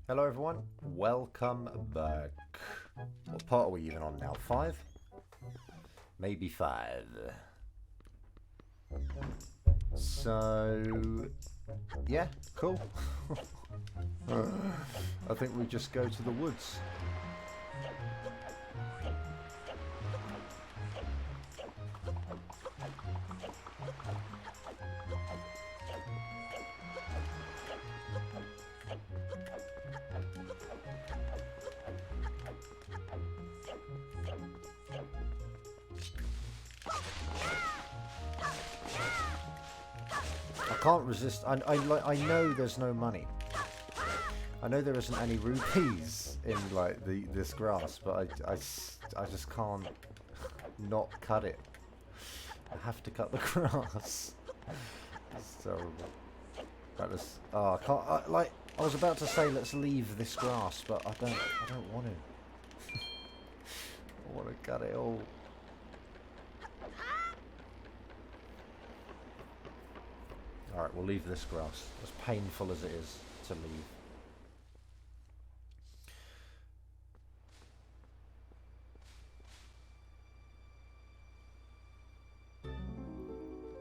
Hello everyone, welcome back. What part are we even on now? 5? Maybe 5. So, yeah, cool. I think we just go to the woods. I can't resist. I know there's no money. I know there isn't any rupees in like this grass, but I just can't not cut it. I have to cut the grass. It's terrible. That was, oh, I can't. I was about to say let's leave this grass, but I don't want to. I want to cut it all. Alright, we'll leave this grass, as painful as it is to leave.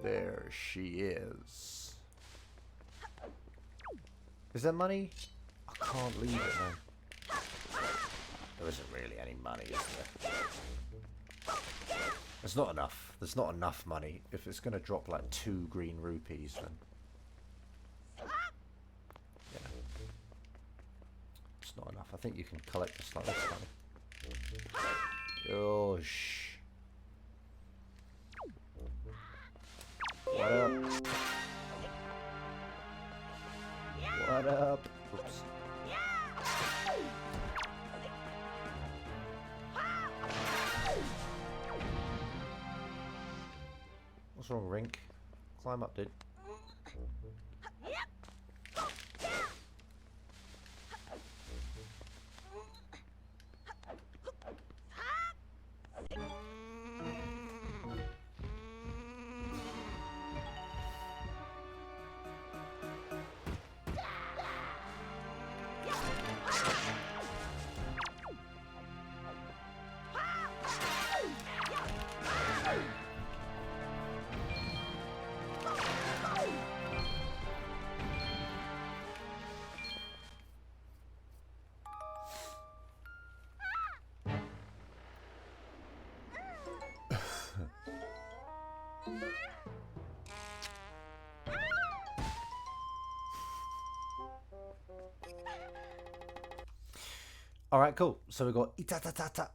There she is. Is there money? I can't leave it now. There isn't really any money, is there? There's not enough. There's not enough money. If it's going to drop like 2 green rupees, then... yeah. It's not enough. I think you can collect this like this money. Oh, shh. What up? What up? Oops. What's wrong, Rink? Climb up, dude. Alright, cool. So we've got itatatata,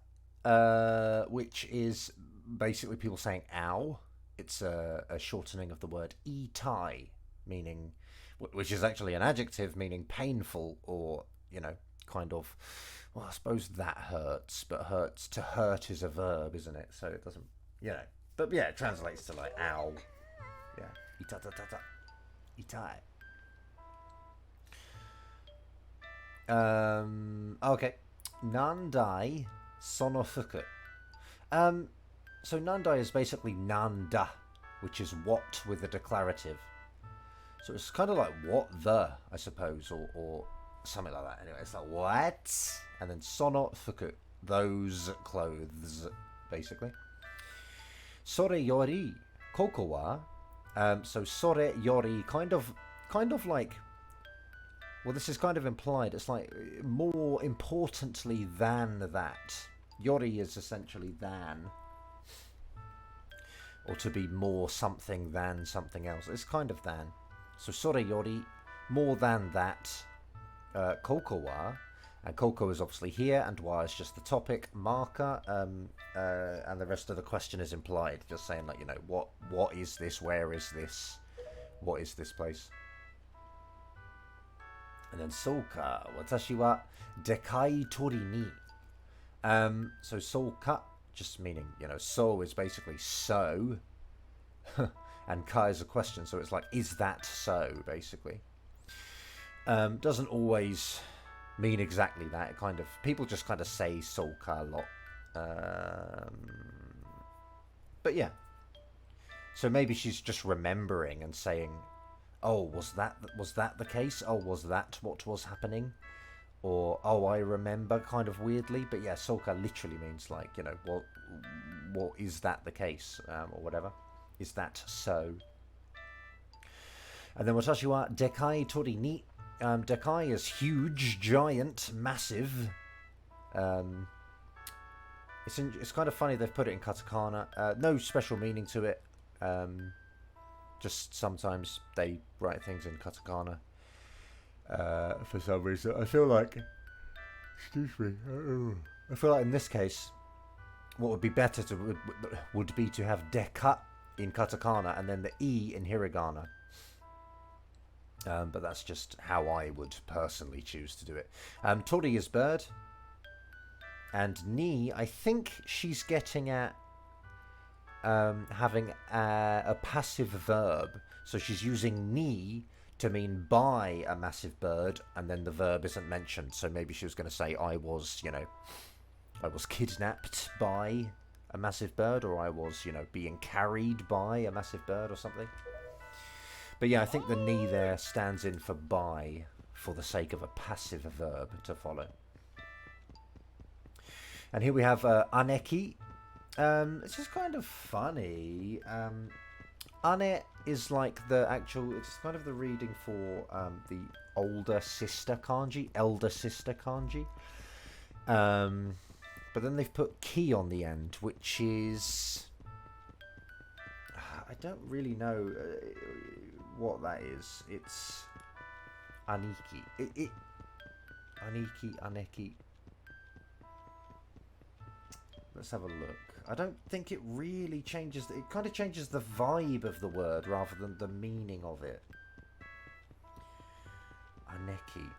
which is basically people saying ow. It's a shortening of the word itai, meaning, which is actually an adjective meaning painful or, you know, kind of, well, I suppose that hurts, but hurts, to hurt is a verb, isn't it? So it doesn't, you know, but yeah, it translates to like ow. Yeah, itatatata, itai. Okay. Nandai sonofuku. So nandai is basically nanda, which is what with a declarative. So it's kind of like what the, I suppose, or something like that. Anyway, it's like what? And then sonofuku, those clothes, basically. Sore yori koko wa. So sore yori, kind of like, well, this is kind of implied. It's like more importantly than that. Yori is essentially than. Or to be more something than something else. It's kind of than. So sore yori, more than that. Koko wa. And koko is obviously here, and wa is just the topic marker. And the rest of the question is implied. Just saying, like, you know, what is this? Where is this? What is this place? And then souka, watashi wa dekai tori ni. So souka, just meaning, you know, so is basically so. And ka is a question, so it's like, is that so, basically. Doesn't always mean exactly that. It kind of, people just kind of say souka a lot. But yeah. So maybe she's just remembering and saying, oh, was that the case? Oh, was that what was happening? or oh, I remember, kind of weirdly. But yeah, soka literally means like, you know, what is that the case, or whatever? Is that so? And then watashi wa dekai tori ni. Dekai is huge, giant, massive. It's kind of funny they've put it in katakana. No special meaning to it. Just sometimes they write things in katakana. For some reason, I feel like, excuse me, I feel like in this case, what would be better would be to have deka in katakana and then the e in hiragana. But that's just how I would personally choose to do it. Tori is bird, and ni, I think she's getting at having a passive verb. So she's using ni to mean by a massive bird, and then the verb isn't mentioned. So maybe she was going to say I was kidnapped by a massive bird, or I was, being carried by a massive bird or something. But yeah, I think the ni there stands in for by, for the sake of a passive verb to follow. And here we have aneki. This is kind of funny. Ane is like the actual, it's kind of the reading for the older sister kanji, elder sister kanji. But then they've put ki on the end, which is, I don't really know what that is. It's aniki. Aniki, aneki. Let's have a look. I don't think it really changes. It kind of changes the vibe of the word rather than the meaning of it. Aneki.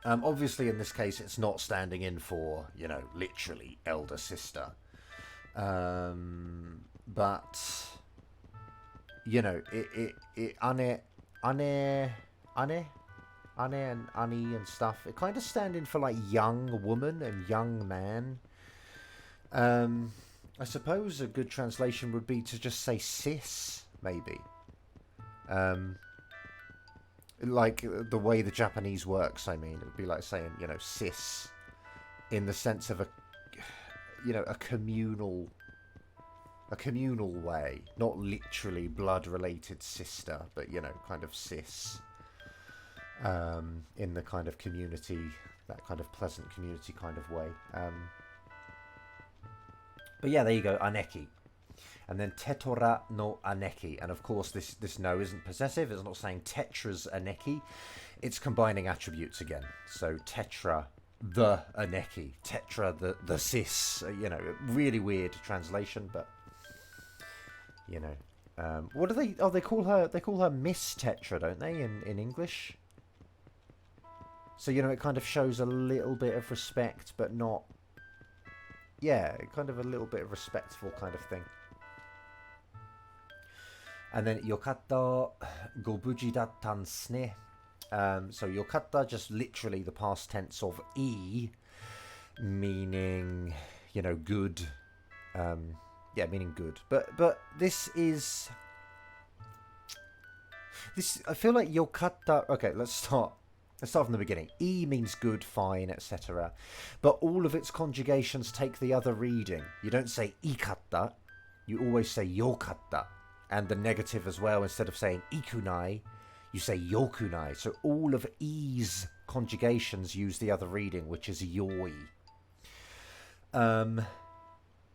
Obviously, in this case, it's not standing in for, literally elder sister. But, ane and ani and stuff, it kind of stand in for like young woman and young man. I suppose a good translation would be to just say sis, maybe. Like the way the Japanese works, I mean, it would be like saying, sis, in the sense of a communal way, not literally blood-related sister, but kind of sis, in the kind of community, that kind of pleasant community kind of way. But yeah, there you go, aneki. And then tetora no aneki. And of course, this no isn't possessive. It's not saying tetra's aneki. It's combining attributes again. So tetra, the aneki. Tetra, the sis. Really weird translation, but, what do they... Oh, they call her Miss Tetra, don't they, in English? So, it kind of shows a little bit of respect, but not... Yeah, kind of a little bit of respectful kind of thing. And then yokatta gobuji dattan desu ne. So yokatta, just literally the past tense of e, meaning, good. Yeah, meaning good. But this is... I feel like yokatta... Okay, let's start from the beginning. E means good, fine, etc. But all of its conjugations take the other reading. You don't say ikatta, you always say yokatta. And the negative as well, instead of saying ikunai, you say yokunai. So all of E's conjugations use the other reading, which is yoi.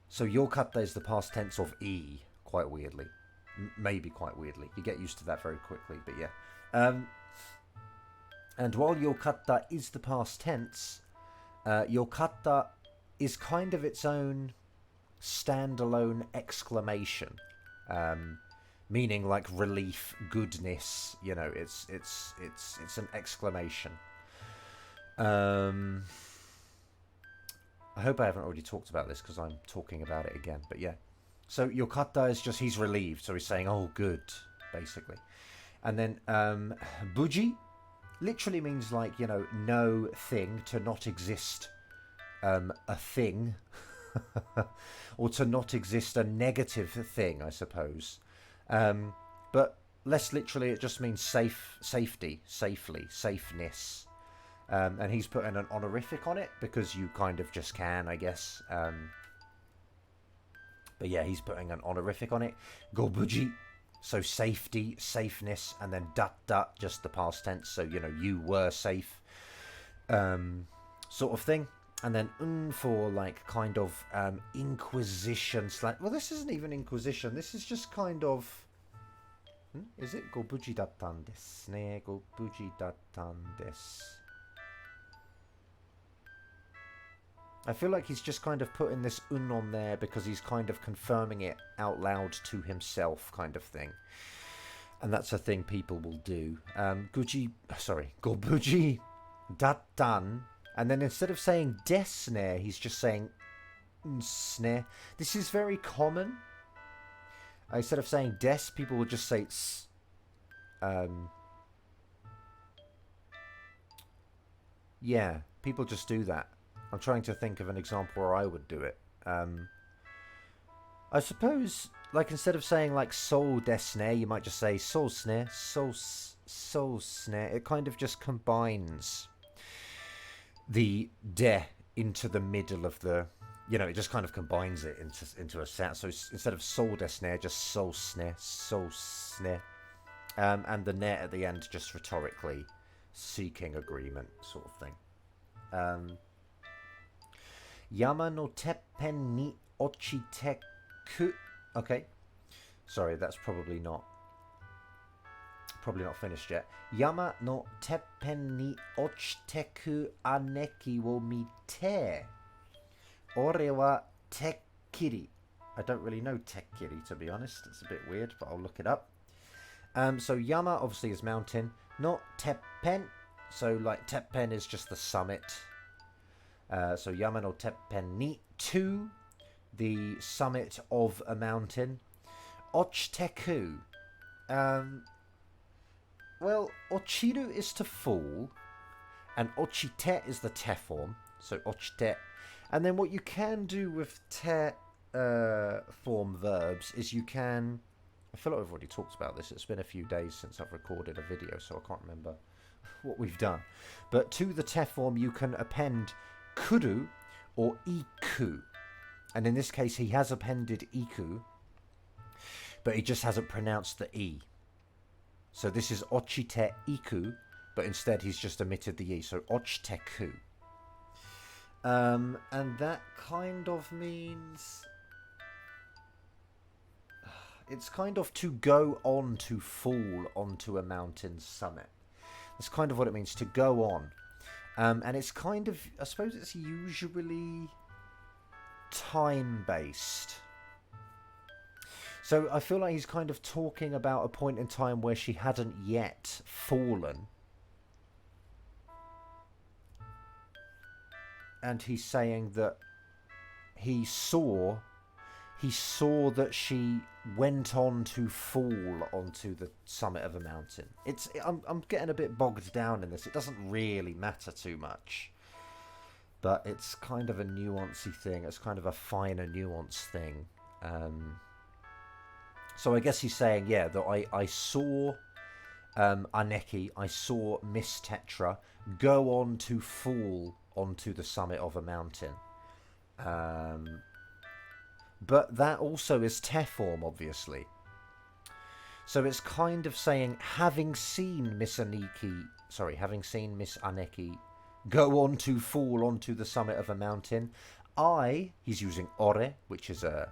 So yokatta is the past tense of E, quite weirdly. Maybe quite weirdly. You get used to that very quickly, but yeah. And while yokatta is the past tense, yokatta is kind of its own standalone exclamation. Meaning like relief, goodness, it's an exclamation. I hope I haven't already talked about this because I'm talking about it again, but yeah. So yokatta is just he's relieved, so he's saying, oh, good, basically. And then buji literally means like, no thing, to not exist a thing. Or to not exist a negative thing, I suppose. But less literally, it just means safety, safely, safeness. And he's putting an honorific on it because you kind of just can, I guess. But yeah, he's putting an honorific on it. Gobuji, so safety, safeness, and then dat, just the past tense. So, you know, you were safe, sort of thing. And then for like kind of inquisition. Well, this isn't even inquisition. This is just kind of... Is it? Gobuji dattan desu ne. Gobuji dattan desu. I feel like he's just kind of putting this on there because he's kind of confirming it out loud to himself, kind of thing. And that's a thing people will do. Gobuji dattan. And then instead of saying desne, he's just saying sne. This is very common. Instead of saying des, people will just say s. Yeah, people just do that. I'm trying to think of an example where I would do it. I suppose, like, instead of saying, like, sol desne, you might just say sol sne, sol sne. It kind of just combines the de into the middle of the... You know, it just kind of combines it into a sound. So instead of sol desne, just sol sne, sol sne. And the ne at the end, just rhetorically seeking agreement, sort of thing. Yama no teppen ni ochiteku. Okay. Sorry, that's probably not finished yet. Yama no teppen ni ochiteku aneki wo mite. Ore wa tekkiri. I don't really know tekkiri, to be honest. It's a bit weird, but I'll look it up. So Yama obviously is mountain. Not teppen. So like teppen is just the summit. So Yama no teppen ni, to the summit of a mountain. Ochiteku. Well, ochiru is to fall, and ochite is the te form. So ochite. And then what you can do with te form verbs is you can... I feel like I've already talked about this. It's been a few days since I've recorded a video, so I can't remember what we've done. But to the te form, you can append kuru or iku. And in this case, he has appended iku, but he just hasn't pronounced the e. So this is ochite iku, but instead he's just omitted the e. So ochiteku. And that kind of means... It's kind of to go on, to fall onto a mountain summit. That's kind of what it means, to go on. And it's kind of, I suppose it's usually time-based. So I feel like he's kind of talking about a point in time where she hadn't yet fallen. And he's saying that he saw that she went on to fall onto the summit of a mountain. I'm getting a bit bogged down in this. It doesn't really matter too much, but it's kind of a nuancy thing. It's kind of a finer nuance thing. So I guess he's saying, yeah, that I saw Aneki, I saw Miss Tetra go on to fall onto the summit of a mountain. But that also is te form, obviously. So it's kind of saying, having seen Miss Aneki go on to fall onto the summit of a mountain, he's using ore, which is a,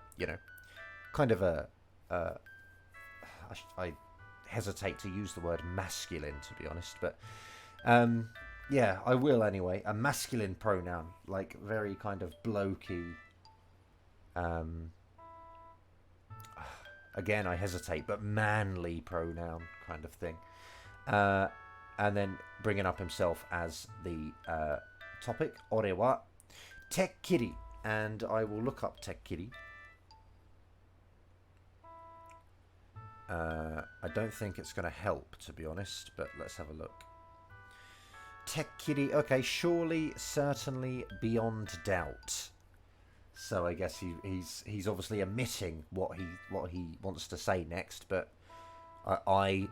kind of a, I hesitate to use the word masculine, to be honest, but, yeah, I will anyway. A masculine pronoun, like very kind of blokey. Again, I hesitate, but manly pronoun kind of thing. And then bringing up himself as the topic. Ore wa tekkiri. And I will look up tekkiri. I don't think it's going to help, to be honest, but let's have a look. Tekkiri. Okay, surely, certainly, beyond doubt. So I guess he's obviously omitting what he wants to say next, but I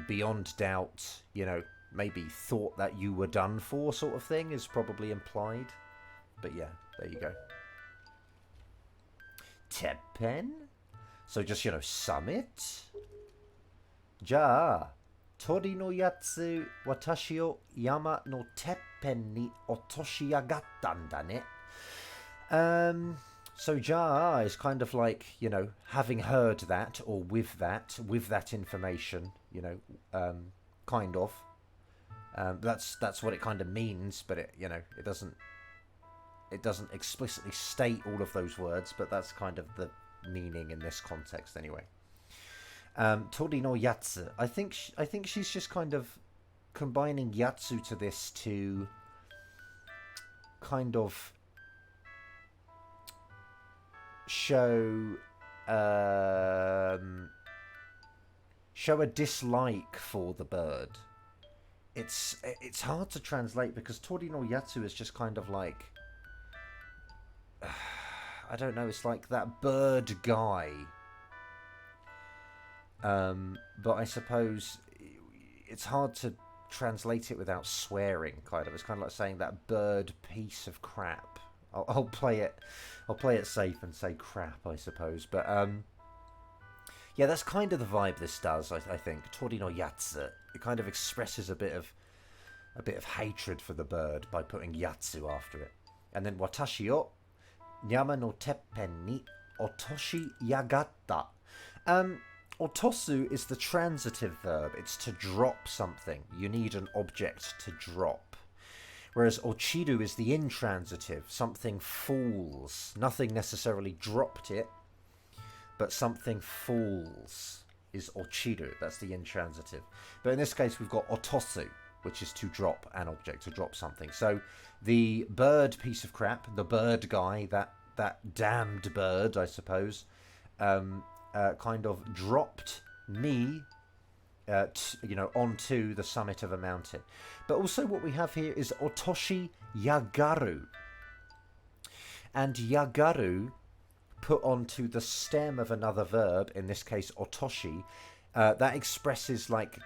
beyond doubt, maybe thought that you were done for sort of thing is probably implied. But yeah, there you go. Teppen? So just, you know, summit? じゃあ、鳥のやつ、私を山のてっぺんに落としやがったんだね。So ja is kind of like, you know, having heard that or with that information, you know, kind of. That's what it kind of means, but it, you know, it doesn't explicitly state all of those words, but that's kind of the meaning in this context anyway. Tori no yatsu. I think she's just kind of combining yatsu to this to kind of show a dislike for the bird. It's hard to translate because Tori no yatsu is just kind of like, I don't know, it's like that bird guy. But I suppose it's hard to translate it without swearing, kind of. It's kind of like saying that bird piece of crap. I'll play it safe and say crap, I suppose. But yeah, that's kind of the vibe this does, I think. Tori no yatsu. It kind of expresses a bit of hatred for the bird by putting yatsu after it. And then watashi o yama no teppen ni otoshi yagatta. Otosu is the transitive verb. It's to drop something. You need an object to drop. Whereas ochiru is the intransitive. Something falls. Nothing necessarily dropped it, but something falls is ochiru. That's the intransitive. But in this case, we've got otosu, which is to drop an object, to drop something. So the bird piece of crap, the bird guy, that damned bird, I suppose, kind of dropped me, you know, onto the summit of a mountain. But also what we have here is otoshi yagaru. And yagaru put onto the stem of another verb, in this case otoshi, that expresses like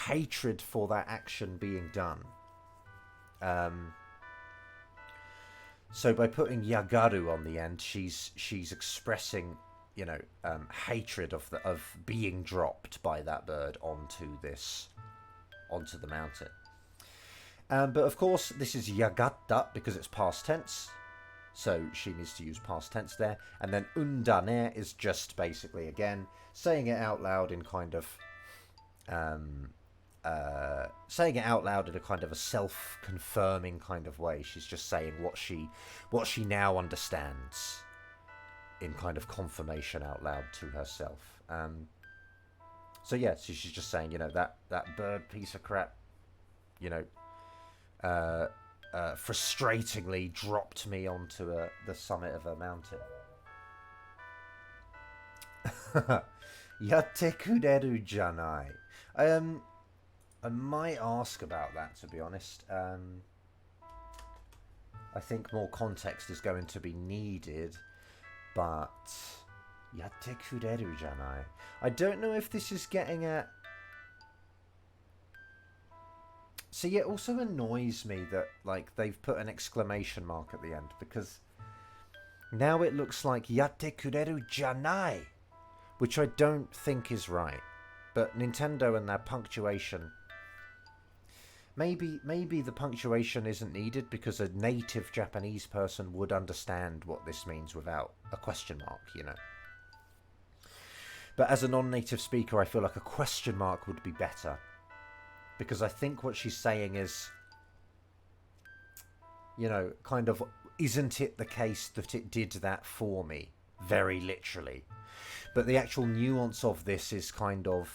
hatred for that action being done. So by putting yagaru on the end, she's expressing, you know, hatred of being dropped by that bird onto the mountain. But of course, this is yagatta because it's past tense, so she needs to use past tense there. And then undane is just basically, again, saying it out loud in kind of saying it out loud in a kind of a self-confirming kind of way. She's just saying what she now understands in kind of confirmation out loud to herself. So yeah, so she's just saying, you know, that bird piece of crap, you know, frustratingly dropped me onto the summit of a mountain. Yatte kureru janai. I might ask about that, to be honest. I think more context is going to be needed. But yatte kureru janai. I don't know if this is getting at. See, it also annoys me that like they've put an exclamation mark at the end, because now it looks like yatte kureru janai, which I don't think is right. But Nintendo and their punctuation. Maybe the punctuation isn't needed because a native Japanese person would understand what this means without a question mark, you know. But as a non-native speaker, I feel like a question mark would be better. Because I think what she's saying is, you know, kind of, isn't it the case that it did that for me? Very literally. But the actual nuance of this is kind of,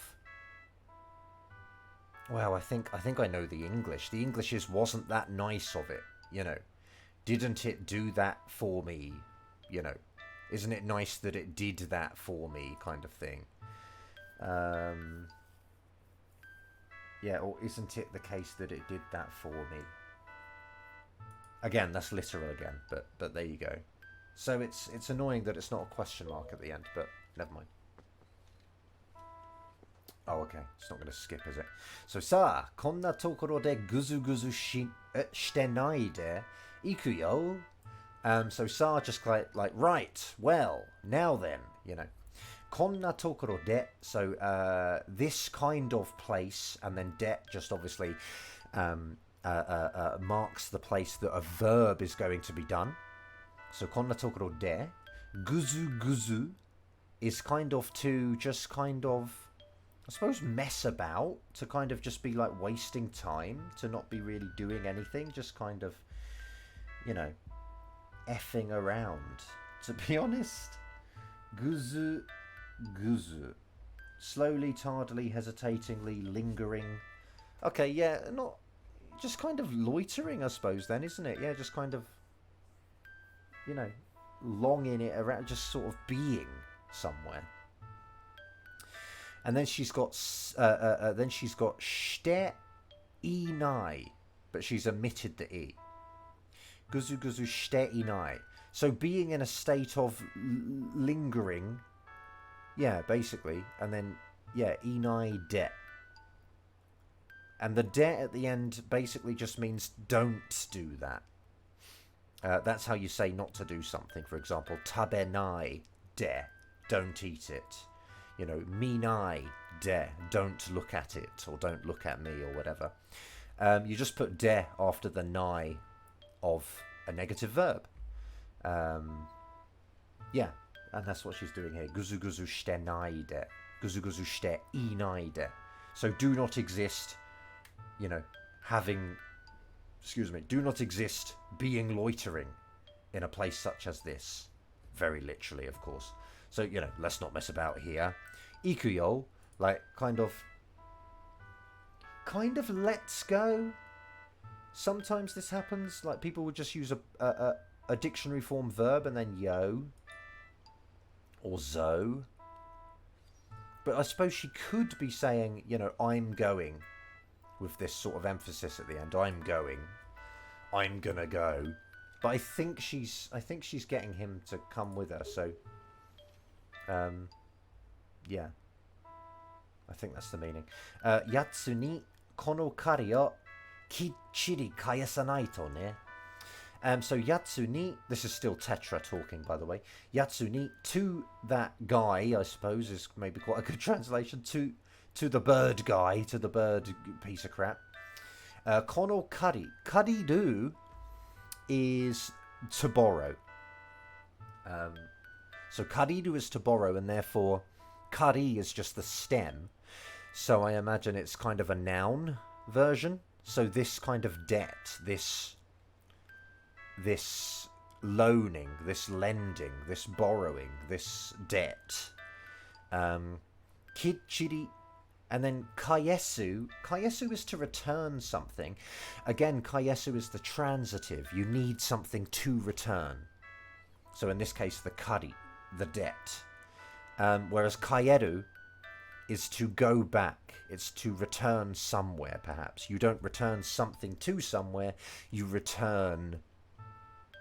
well, I think I know the English. The English is, wasn't that nice of it, you know? Didn't it do that for me, you know? Isn't it nice that it did that for me, kind of thing? Yeah, or isn't it the case that it did that for me? Again, that's literal again, but there you go. So it's annoying that it's not a question mark at the end, but never mind. Oh, okay. It's not going to skip, is it? So, さあ、こんなところでぐずぐずしてないで行くよ. So Sa just like, right, well, now then, you know. こんなところで, so this kind of place, and then de just obviously marks the place that a verb is going to be done. So こんなところで, ぐずぐず is kind of to just kind of, I suppose, mess about, to kind of just be like wasting time, to not be really doing anything, just kind of, you know, effing around, to be honest. Guzu, guzu. Slowly, tardily, hesitatingly, lingering. Okay, yeah, not, just kind of loitering, I suppose, then, isn't it? Yeah, just kind of, you know, longing it around, just sort of being somewhere. And then she's got shite inai, but she's omitted the e. Guzu guzu shite inai. So being in a state of lingering, yeah, basically, and then yeah, inai de. And the de at the end basically just means don't do that. That's how you say not to do something. For example, tabenai de, don't eat it. You know, minai de, don't look at it, or don't look at me, or whatever. You just put de after the nai of a negative verb. Yeah, and that's what she's doing here. Guzu guzu shite nai de. Guzu guzu shite inai de. So do not exist, you know, do not exist being loitering in a place such as this. Very literally, of course. So, you know, let's not mess about here. Ikuyo, like, kind of let's go. Sometimes this happens, like people would just use a dictionary form verb and then yo or zo. But I suppose she could be saying, you know, I'm going, with this sort of emphasis at the end. I'm going. I'm gonna go. But I think she's getting him to come with her, so yeah. I think that's the meaning. Yatsu ni kono kari o kichiri kayasanai to ne. So Yatsu ni, this is still Tetra talking, by the way. Yatsu ni, to that guy, I suppose, is maybe quite a good translation. To the bird guy, to the bird piece of crap. Kono kari. Kariru is to borrow. So kariru is to borrow, and therefore kari is just the stem. So I imagine it's kind of a noun version. So this kind of debt, this loaning, this lending, this borrowing, this debt. Kichiri. And then kayesu. Kayesu is to return something. Again, kayesu is the transitive. You need something to return. So in this case, the kari, the debt. Whereas kayeru is to go back. It's to return somewhere, perhaps. You don't return something to somewhere. You return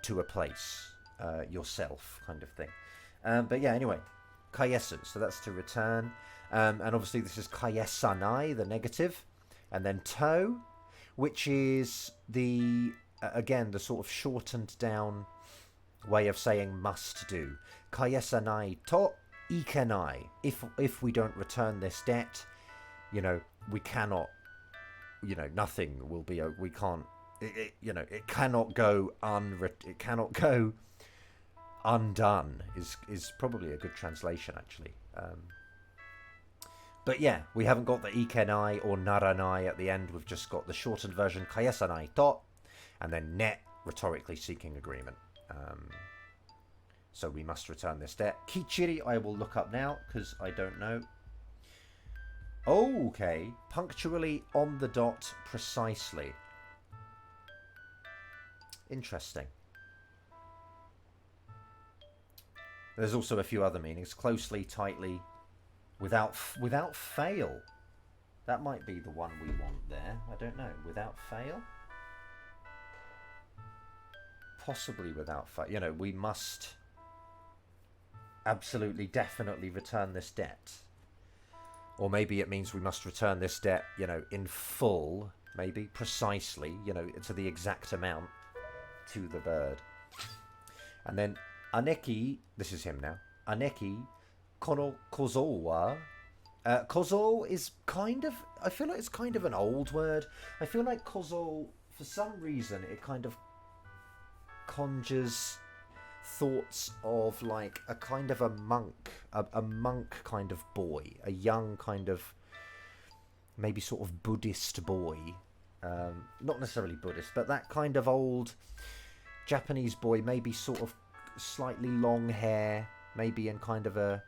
to a place, yourself, kind of thing. But yeah, anyway, kayesu. So that's to return. And obviously this is kayesanai, the negative, and then to, which is the again the sort of shortened down way of saying must do. Kayesanai to ikenai. If we don't return this debt, you know, we cannot, you know, nothing will be. We can't. You know, it cannot go It cannot go undone. Is probably a good translation, actually. But yeah, we haven't got the ikenai or naranai at the end. We've just got the shortened version, kayesanai to, and then net, rhetorically seeking agreement. So we must return this debt. Kichiri, I will look up now, because I don't know. Okay, punctually on the dot, precisely. Interesting. There's also a few other meanings. Closely, tightly, without fail. That might be the one we want there. I don't know. Without fail? Possibly without fail. You know, we must absolutely, definitely return this debt. Or maybe it means we must return this debt, in full, maybe, precisely, to the exact amount to the bird. And then, Aneki, this is him now. Aneki, kono kozo wa. Kozo is kind of, I feel like it's kind of an old word. I feel like kozo, for some reason, it kind of conjures thoughts of like a kind of a monk, a monk kind of boy, a young kind of maybe sort of Buddhist boy, not necessarily Buddhist, but that kind of old Japanese boy, maybe sort of slightly long hair, maybe in kind of a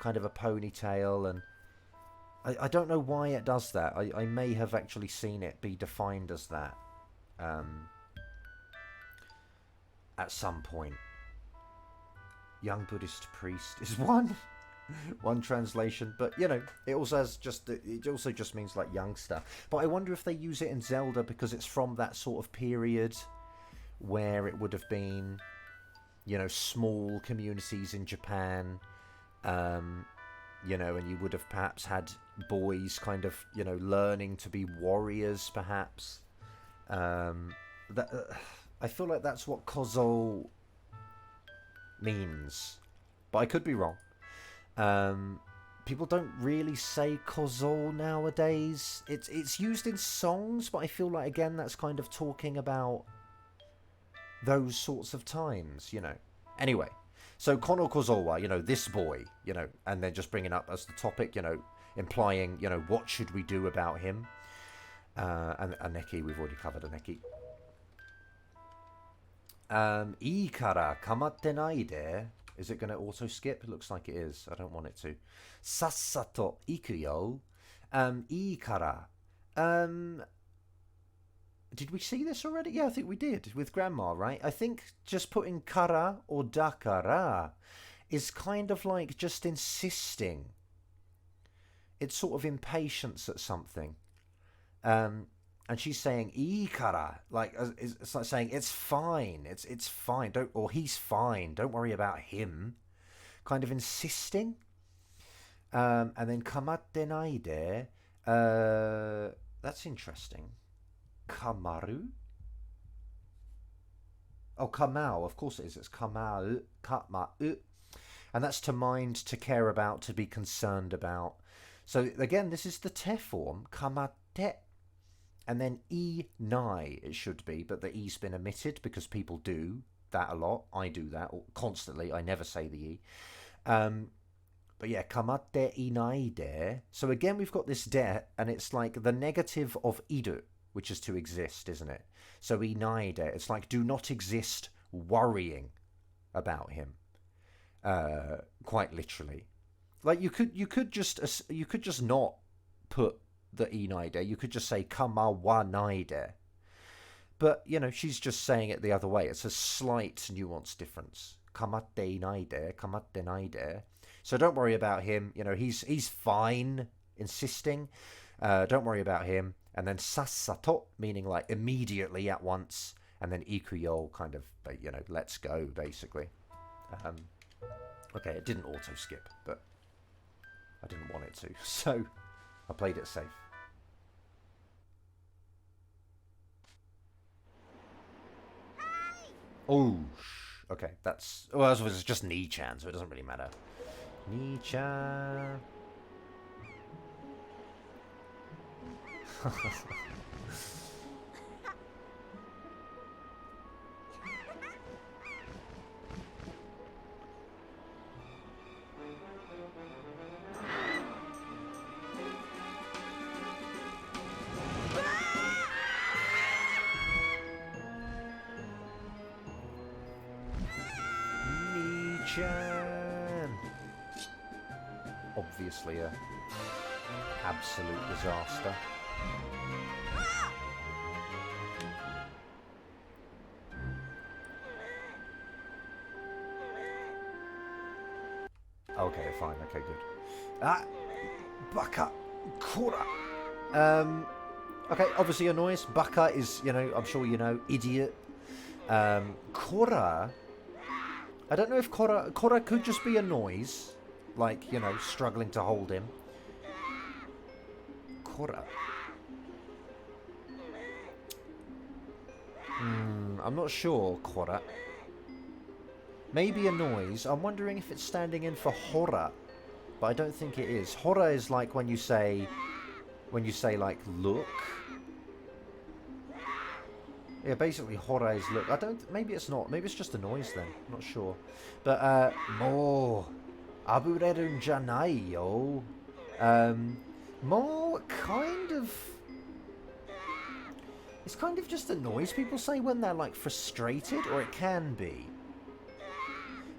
ponytail, and I don't know why it does that. I may have actually seen it be defined as that at some point. Young Buddhist priest is one translation, but it also just means like youngster. But I wonder if they use it in Zelda because it's from that sort of period where it would have been, small communities in Japan, and you would have perhaps had boys kind of, learning to be warriors, perhaps. I feel like that's what kozo means, but I could be wrong. People don't really say kozo nowadays. It's used in songs, but I feel like, again, that's kind of talking about those sorts of times, Anyway, so kono kozo wa, this boy, and then just bringing up as the topic, implying, what should we do about him? And Aneki, we've already covered Aneki. いいから構ってないで. Is it going to auto skip? It looks like it is. I don't want it to. さっさと行くよ. いいから. Did we see this already? Yeah, I think we did with grandma, right? I think just putting kara or dakara is kind of like just insisting. It's sort of impatience at something. And she's saying ikara, like it's like saying it's fine, it's fine, or he's fine, don't worry about him, kind of insisting. And then kamatte naide, that's interesting. Kamaru. Oh, kamau, of course it is. It's kamau, and that's to mind, to care about, to be concerned about. So again, this is the te form, kamatte. And then nai it should be, but the e's been omitted because people do that a lot. I do that constantly. I never say the e. But yeah, kamatte inai de. So again, we've got this de, and it's like the negative of iru, which is to exist, isn't it? So inai de, it's like do not exist worrying about him. Quite literally. Like you could just not put the inaide. You could just say kama wa naide. But, she's just saying it the other way. It's a slight nuance difference. Kamatte inaide, kamatte naide. So don't worry about him. He's fine, insisting. Don't worry about him. And then sassato, meaning like immediately, at once. And then ikuyo, kind of, let's go, basically. Okay, it didn't auto skip, but I didn't want it to. So I played it safe. Oh, okay, that's... Well, it's just Ni-chan, so it doesn't really matter. Ni-chan... Obviously a absolute disaster. Okay, fine. Okay, good. Ah, baka, kora. Okay, obviously a noise. Baka is, I'm sure idiot. Kora. I don't know if kora could just be a noise, like, struggling to hold him. kora. I'm not sure, kora. Maybe a noise. I'm wondering if it's standing in for hora, but I don't think it is. Hora is like when you say like look. Yeah, basically hora is look. Maybe it's not. Maybe it's just a noise then. I'm not sure. But mo aburerun janai yo. Mo kind of. It's kind of just a noise people say when they're like frustrated, or it can be.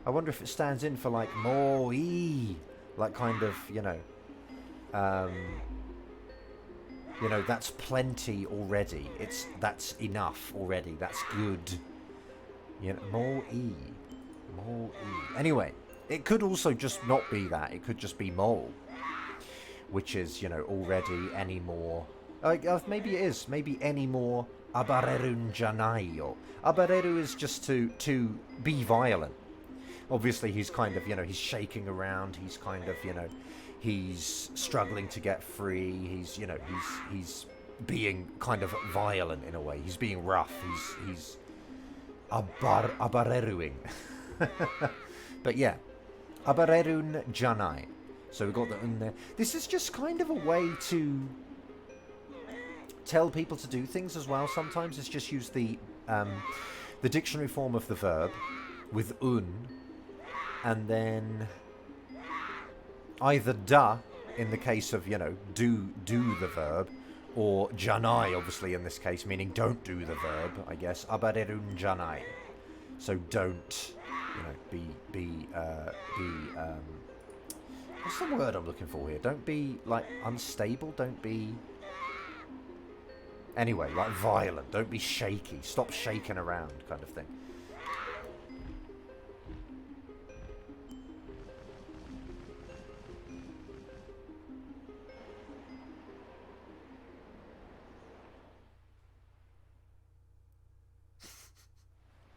I wonder if it stands in for like mo-e, like kind of, that's plenty already. That's enough already. That's good. Mo-e. Mo-e. Anyway, it could also just not be that. It could just be mo, which is, already any more. Maybe it is. Maybe any more abarerun janayo. Abareru is just to be violent. Obviously, he's kind of, he's shaking around. He's kind of, he's struggling to get free. He's, he's being kind of violent in a way. He's being rough. He's abareruing. But yeah, abarerun janai. So we got the un there. This is just kind of a way to tell people to do things as well. Sometimes it's just use the dictionary form of the verb with un, and then either da in the case of do the verb, or janai obviously in this case, meaning don't do the verb. I guess abarerun janai. So don't be what's the word I'm looking for here? Don't be like unstable. Don't be. Anyway, like violent. Don't be shaky. Stop shaking around, kind of thing.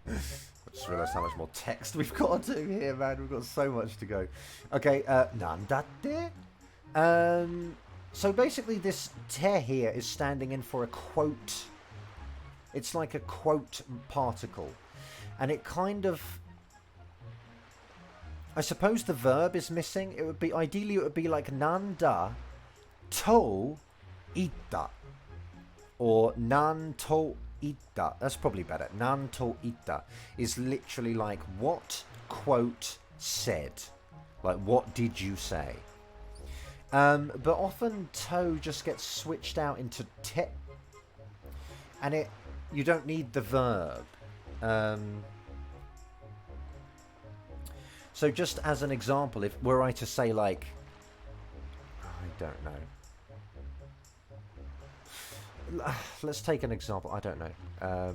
I just realised how much more text we've got to do here, man. We've got so much to go. Okay, nandatte? So basically this te here is standing in for a quote. It's like a quote particle. And it kind of... I suppose the verb is missing. It would be, ideally it would be like nanda to ita. Or nan to ita. That's probably better. Nan to ita is literally like what quote said. Like what did you say? But often to just gets switched out into te, and you don't need the verb. So just as an example, if were I to say like, I don't know. Let's take an example. I don't know.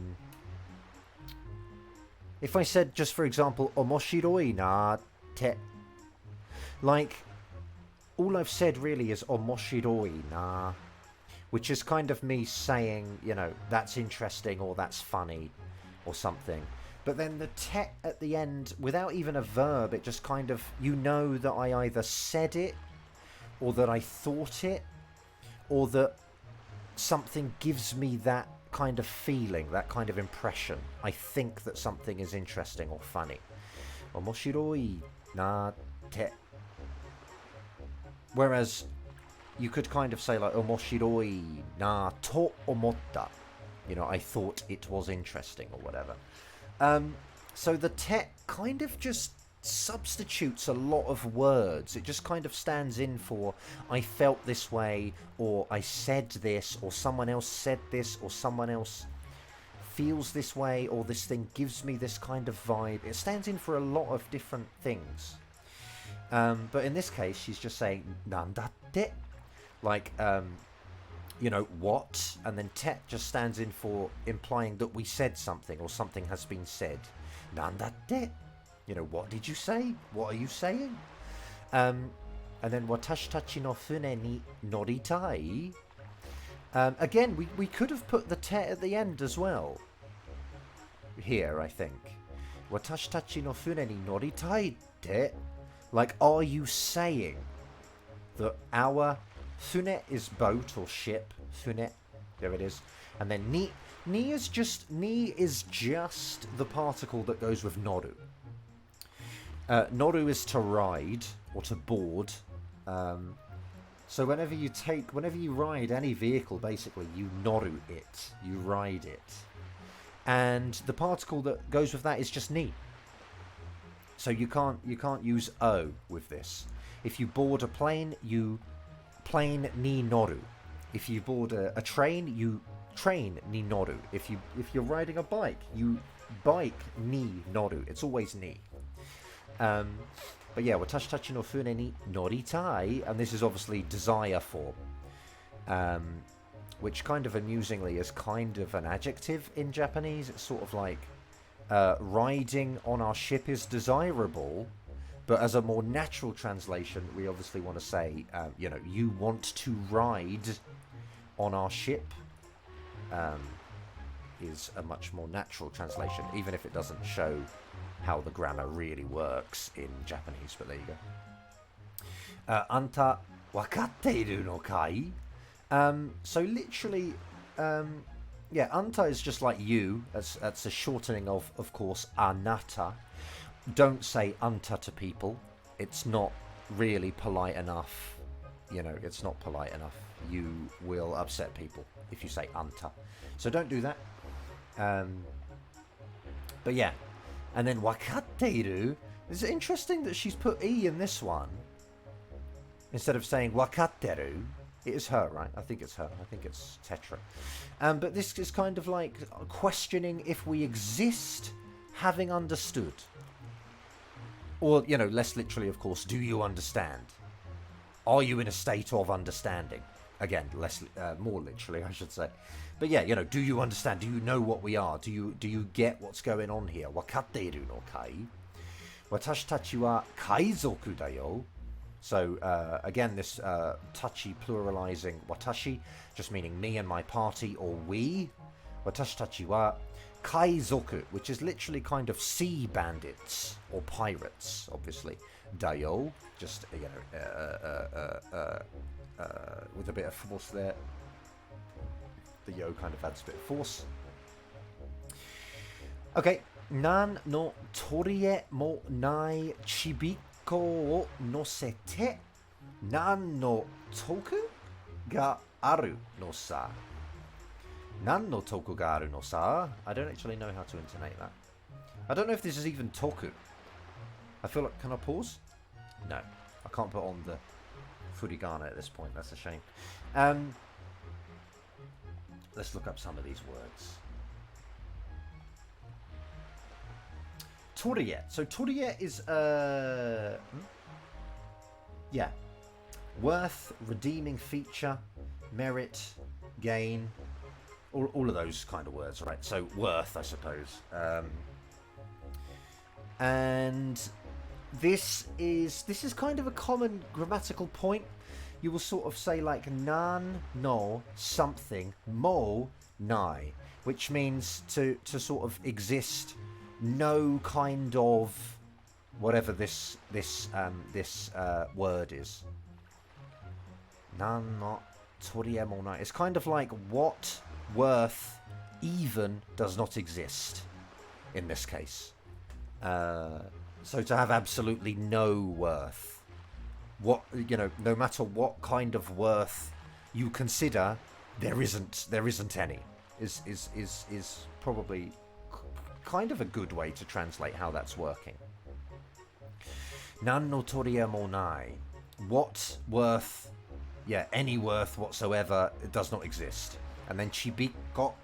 If I said just for example, omoshiroi na te, like. All I've said really is omoshiroi na, which is kind of me saying, that's interesting or that's funny or something. But then the te at the end, without even a verb, it just kind of, that I either said it or that I thought it or that something gives me that kind of feeling, that kind of impression. I think that something is interesting or funny. Omoshiroi na te. Whereas you could kind of say like omoshiroi na to omotta, I thought it was interesting or whatever. So the te kind of just substitutes a lot of words. It just kind of stands in for I felt this way, or I said this, or someone else said this, or someone else feels this way, or this thing gives me this kind of vibe. It stands in for a lot of different things. But in this case, she's just saying nandatte, like, what, and then te just stands in for implying that we said something or something has been said. Nandatte, what did you say? What are you saying? And then watashi tachi no fune ni noritai. Again, we could have put the te at the end as well. Here, I think. Watashi tachi no fune ni noritai te. Like, are you saying that our Fune is boat or ship. Fune. There it is. And then ni is just the particle that goes with noru. Noru is to ride or to board. So whenever you ride any vehicle, basically you noru it, you ride it, and the particle that goes with that is just ni. So you can't use o with this. If you board a plane, you plane ni noru. If you board a train, you train ni noru. If you're riding a bike, you bike ni noru. It's always ni. But yeah, watashi tachi no fune ni noritai, and this is obviously desire form, which kind of amusingly is kind of an adjective in Japanese. It's sort of like riding on our ship is desirable, but as a more natural translation, we obviously want to say, you want to ride on our ship, is a much more natural translation, even if it doesn't show how the grammar really works in Japanese, but there you go. Anta wakatteiru no kai? So literally, anta is just like you. That's a shortening of course, anata. Don't say anta to people. It's not really polite enough. It's not polite enough. You will upset people if you say anta. So don't do that. But yeah. And then wakatteiru. It's interesting that she's put e in this one instead of saying wakatteru. It is her, right? I think it's her. I think it's Tetra. But this is kind of like questioning if we exist, having understood. Or, less literally, of course, do you understand? Are you in a state of understanding? Again, more literally, I should say. But yeah, do you understand? Do you know what we are? Do you get what's going on here? Wakatteiru no kai? Watashi tachi wa kaizoku da yo. So, again, this tachi pluralizing watashi, just meaning me and my party or we. Watashi tachi wa kaizoku, which is literally kind of sea bandits or pirates, obviously. Dayo, just, with a bit of force there. The yo kind of adds a bit of force. Okay. Nan no torie mo nai chibiko o nosete nan no toku ga aru no sa. Nan no toku ga aru no sa. I don't actually know how to intonate that. I don't know if this is even toku. I feel like, can I pause? No. I can't put on the furigana at this point. That's a shame. Let's look up some of these words. Torie. So torie is worth, redeeming feature, merit, gain, all of those kind of words, right? So worth, I suppose. And this is kind of a common grammatical point. You will sort of say like nan no something mo nai, which means to sort of exist, no kind of whatever this word is. Nan no torie mo nai. It's kind of like what worth even does not exist in this case. So to have absolutely no worth. What, no matter what kind of worth you consider, there isn't any. Is probably kind of a good way to translate how that's working. Nan no torie mo nai. What worth, any worth whatsoever, it does not exist. And then chibiko.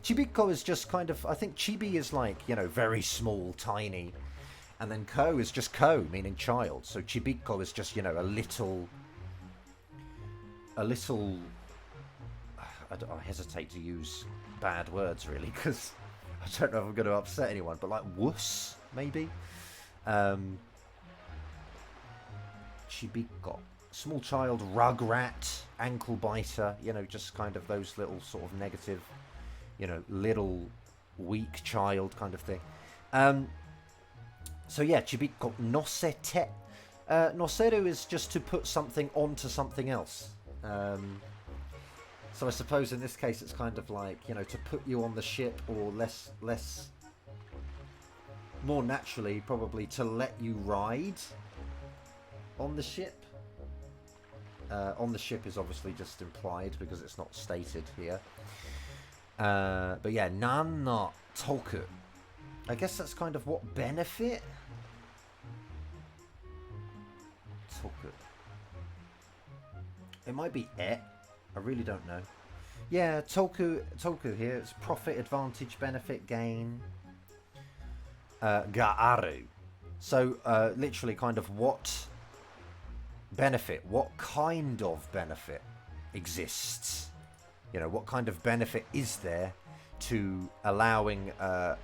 Chibiko is just kind of, I think chibi is like, very small, tiny. And then ko is just ko, meaning child. So chibiko is just, a little. I hesitate to use bad words, really, because I don't know if I'm going to upset anyone. But like wuss, maybe? Chibiko. Small child, rugrat, ankle biter, just kind of those little sort of negative, little weak child kind of thing. So yeah, chibiko nosete. Noseru is just to put something onto something else. So I suppose in this case it's kind of like, you know, to put you on the ship, or more naturally probably to let you ride on the ship. On the ship is obviously just implied because it's not stated here. But yeah, nan no toku. I guess that's kind of what benefit? Toku. It might be I really don't know. Yeah, toku here. It's profit, advantage, benefit, gain. Ga aru. So literally kind of what benefit, what kind of benefit exists? You know, what kind of benefit is there to allowing an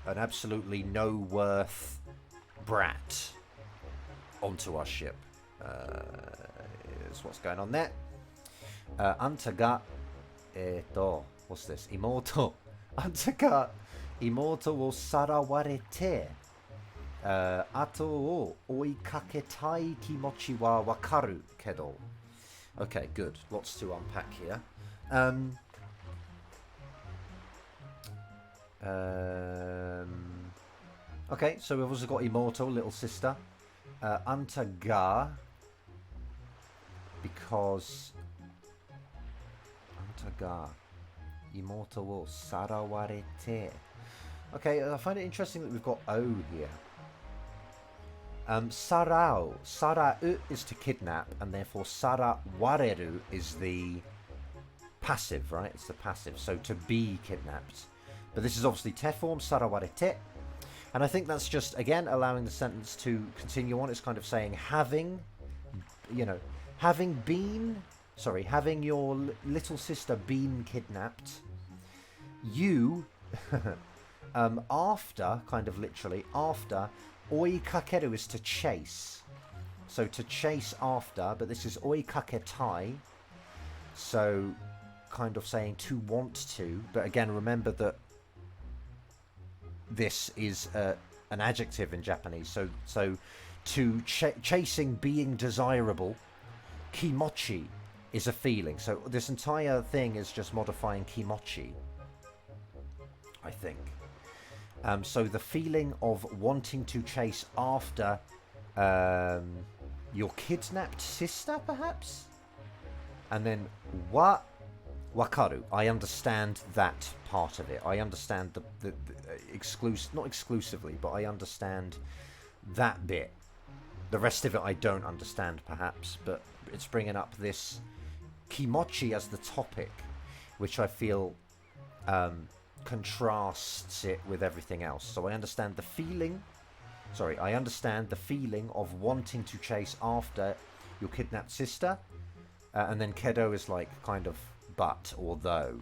absolutely no worth brat onto our ship? Is what's going on there. Anta ga what's this? Imoto. Anta ga imoto wo sarawarete. Ato o oikaketai kimochi wa wakaru kedo. Okay, good. Lots to unpack here. Okay, so we've also got Imoto, little sister. Anta ga, because Anta ga imoto wo sarawarete. Okay, I find it interesting that we've got O here. Sarau is to kidnap, and therefore sarawareru is the passive, right? It's the passive, so to be kidnapped. But this is obviously te form, sarawarete. And I think that's just, again, allowing the sentence to continue on. It's kind of saying having your little sister been kidnapped, you, after, kind of literally, after, oikakeru is to chase. So to chase after, but this is oikaketai. So kind of saying to want to, but again, remember that this is an adjective in Japanese. So to chasing being desirable, kimochi is a feeling. So this entire thing is just modifying kimochi, I think. So the feeling of wanting to chase after your kidnapped sister, perhaps? And then wakaru. I understand that part of it. I understand the not exclusively, but I understand that bit. The rest of it I don't understand, perhaps, but it's bringing up this kimochi as the topic, which I feel contrasts it with everything else. So I understand the feeling of wanting to chase after your kidnapped sister, and then kedo is like kind of but or though.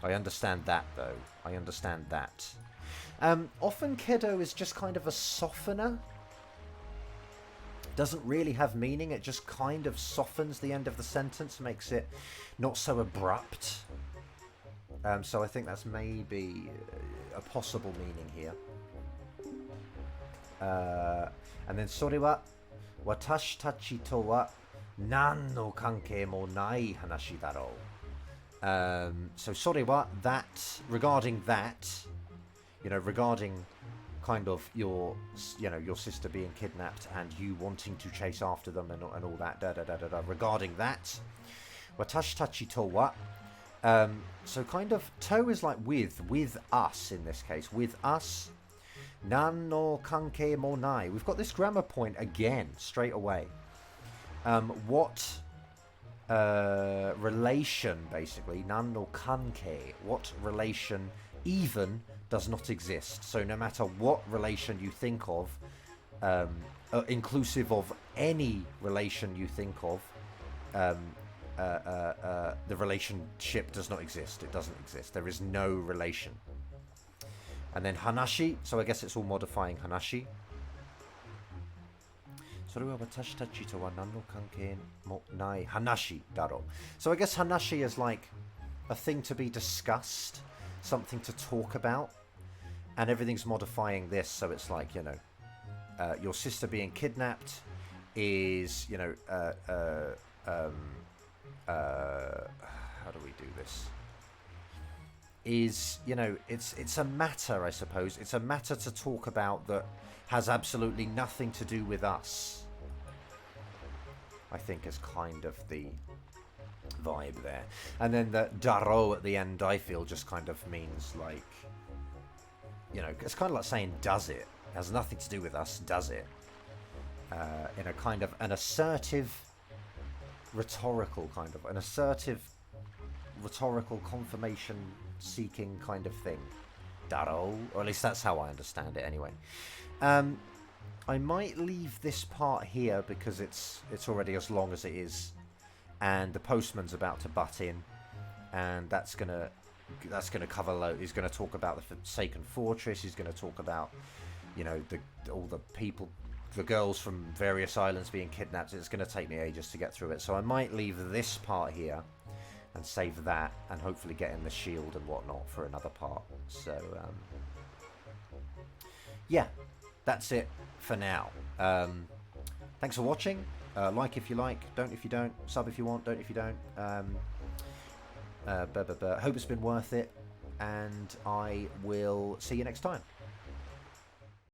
I understand that though. I understand that. Often kedo is just kind of a softener. Doesn't really have meaning. It just kind of softens the end of the sentence, makes it not so abrupt. So I think that's maybe a possible meaning here. And then それは私たちとは何の関係もない話だろう. So それは that, regarding that, regarding kind of your sister being kidnapped and you wanting to chase after them and all that, regarding that, 私たちとは, so kind of to is like with us in this case, with us. Nan no kankei mo nai. We've got this grammar point again straight away. What relation, basically, nan no kankei, what relation even does not exist. So no matter what relation you think of, inclusive of any relation you think of, the relationship does not exist. It doesn't exist. There is no relation. And then hanashi, so I guess it's all modifying hanashi. それは私たちとは何の関係もない話だろう. So I guess hanashi is like a thing to be discussed, something to talk about, and everything's modifying this, so it's like, your sister being kidnapped, is, you know, how do we do this? Is, you know, it's a matter, I suppose. It's a matter to talk about that has absolutely nothing to do with us. I think is kind of the vibe there. And then the daro at the end, I feel, just kind of means like, you know, it's kind of like saying does it. It has nothing to do with us, does it? In a kind of an assertive, rhetorical kind of, an assertive, rhetorical confirmation seeking kind of thing. Daro, or at least that's how I understand it anyway. I might leave this part here because it's already as long as it is, and the postman's about to butt in, and that's gonna cover load. He's gonna talk about the Forsaken Fortress. He's gonna talk about, you know, all the people, the girls from various islands being kidnapped. It's gonna take me ages to get through it, so I might leave this part here and save that, and hopefully get in the shield and whatnot for another part. So yeah, that's it for now. Thanks for watching. Like if you like, don't if you don't. Sub if you want, don't if you don't. Hope it's been worth it, and I will see you next time.